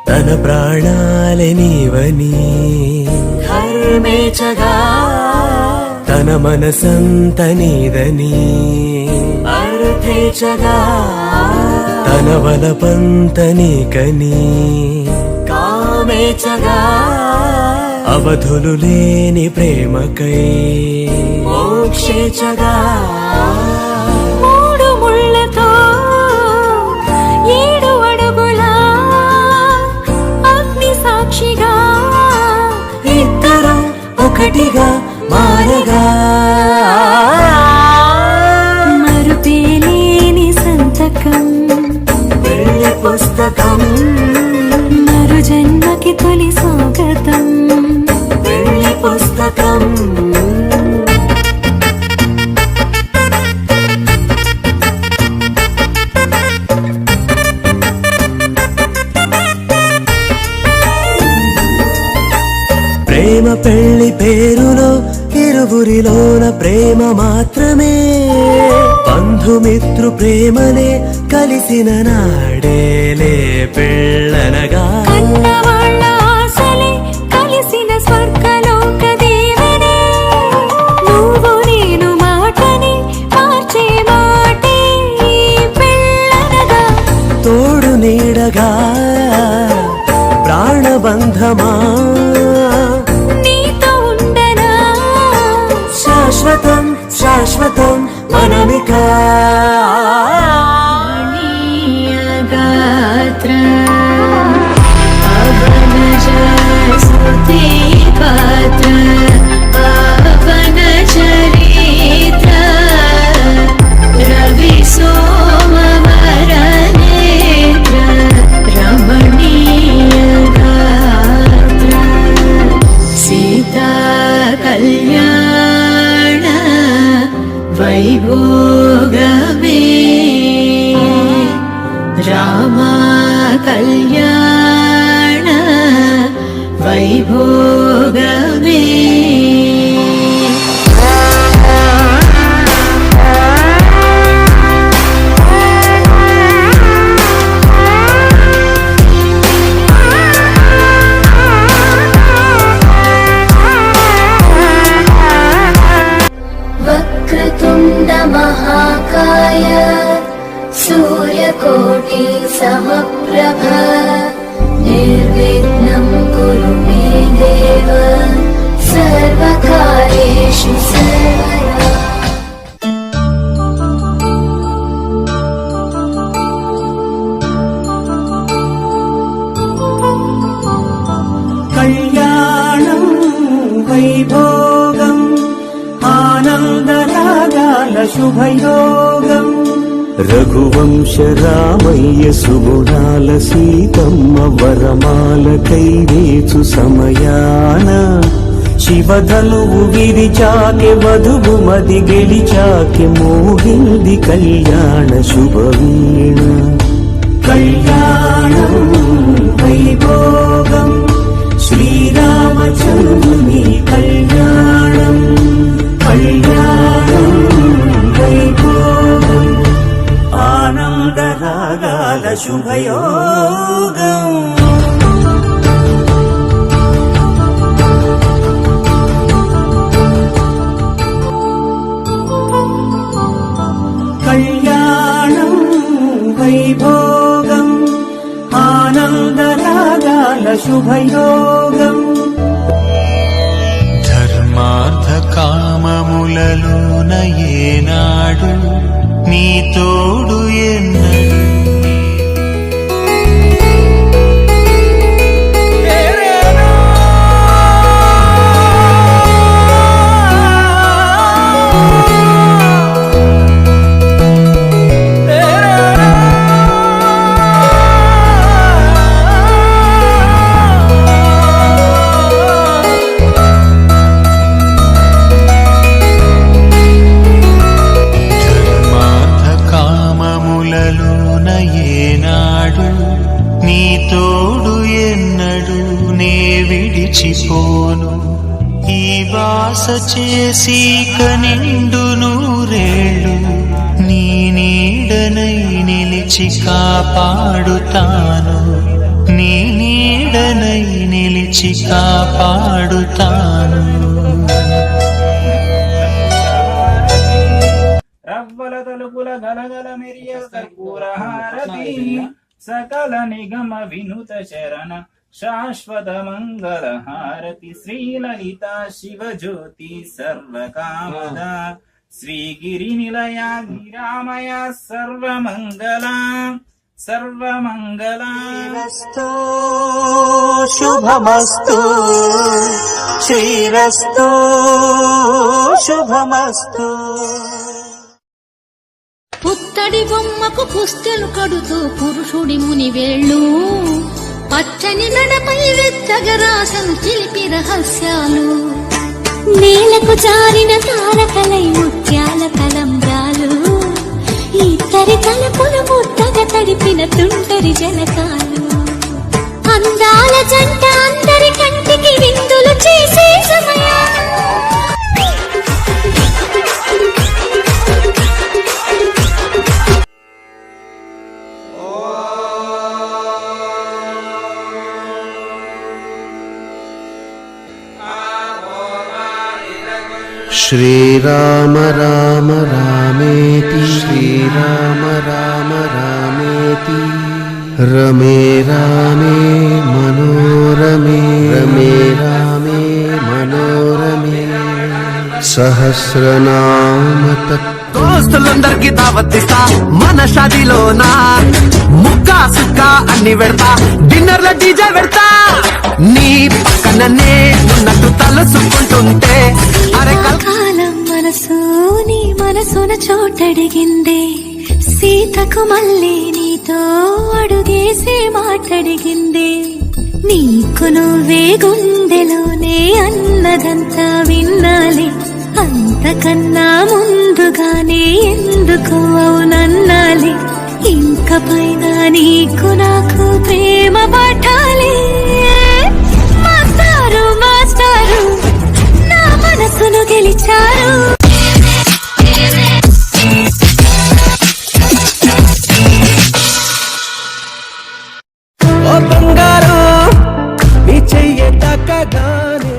తన ప్రాణాలే నీవని హర్మేచగా తన మనసంత నీదని అర్థేచగా తన వలపంత నీకని కామేచగా అవధులు లేని ప్రేమకై మోక్షేచగా ఒకటిగా మారగా మరుపేలేని సంతకం వెళ్ళి పుస్తకం మరు జన్మకి తొలి స్వాగతం వెళ్ళి పుస్తకం ప్రేమ పెళ్లి పేరులో ఇరువురిలోన ప్రేమ మాత్రమే బంధుమిత్రు ప్రేమనే కలిసిన నాడేలే పెళ్ళనగా కన్నవాళ్ళ ఆశలే కలిసిన స్వర్గలోక దేవనే నువ్వు నేను మాటని మార్చే మాటే పెళ్ళనగా తోడు నీడగా ప్రాణబంధమా శాశ్వతం శాశ్వతం మనమిక గాత్ర అవనజ స్తుతి పాత్ర పవన చరిత్ర రవి సోమవర నేత్ర రమణీయ గాత్ర సీతా కళ్యాణ వైభోగమే రామా కళ్యాణ వైభోగమే వక్రతుండ మహాకాయ సూర్యకోటి సమప్రభ నిర్విఘ్నం కురు మే దేవ సర్వకార్యేషు సర్వదా కళ్యాణం వైభోగం ఆనందరాగాల శుభయోగం రఘువంశ రామయ్య సుగుణాల సీతమ్మ వరమాల కైవేచు సమయాన శివధనువు విరిచాకె వధువు మది గెలిచాకె మోగింది కళ్యాణ శుభవీణ కళ్యాణం వైభోగం శ్రీరామచంద్రుని కళ్యాణం కళ్యాణం వైభోగం ఆనందరాగాల శుభయోగం కళ్యాణం వైభోగం ఆనందరాగాల శుభయోగం ధర్మార్థ కామములలోన ఏనాడు నీ తోడు ఎన్నడు విడిచిపోను ఈ వాస చేసి కనిండు నూరేళ్ళు నీ నీడనై నిలిచి కాపాడుతాను నీ నీడనై నిలిచి కాపాడుతాను రవ్వల తలుపుల గలగల మెరియ కర్పూర హారతి సకల నిగమ వినుత శరణ శాశ్వత మంగళ హారతి శ్రీలలిత శివజ్యోతి సర్వకామద శ్రీగిరి నిలయ గిరామయ సర్వమంగళ సర్వమంగళ శ్రీరస్తు శుభమస్తు శ్రీరస్తు శుభమస్తు పుత్తడి బొమ్మకు పుస్తెలు కడుతూ పురుషుడి ముని వేళ్ళు పచ్చని నడపై వెచ్చగరాసను చిలిపి రహస్యాలు నేలకు జారిన తారకలై ముత్యాల తలంబ్రాలు ఇద్దరి తలపులు ముద్దగా తడిపిన తుంటరి జలకాలు అందాల జంట అందరి కంటికి విందులు చేసే సమయం श्रीराम राम रामेति श्रीराम राम रामेति रमे रामे मनोरमे रमे रामे मनोरमे सहस्रनाम దోస్తులందరికి దావత్తిస్తా మన షాదీలోనా ముక్కా సుక్కా అన్ని పెడతా డిన్నర్ లో డీజే పెడతా నీ పక్కననే ఉన్నట్టు తలుసుకుంటుంటే అరే కాలం మనసు నీ మనసున చోటడిగిందే సీతకు మళ్ళీ నీతో అడుగేసే మాటడిగిందే నీకు నువ్వే గుండెలోనే అన్నదంతా విన్నాలి అంతకన్నా ముందుగానే ఎందుకు అవునన్నాలి ఇంక పైన నీకు నాకు ప్రేమ పట్టాలి మాస్టారు మాస్టారు నా మనసును గెలిచారు ఓ బంగారు నీ చెయ్యి తాకగానే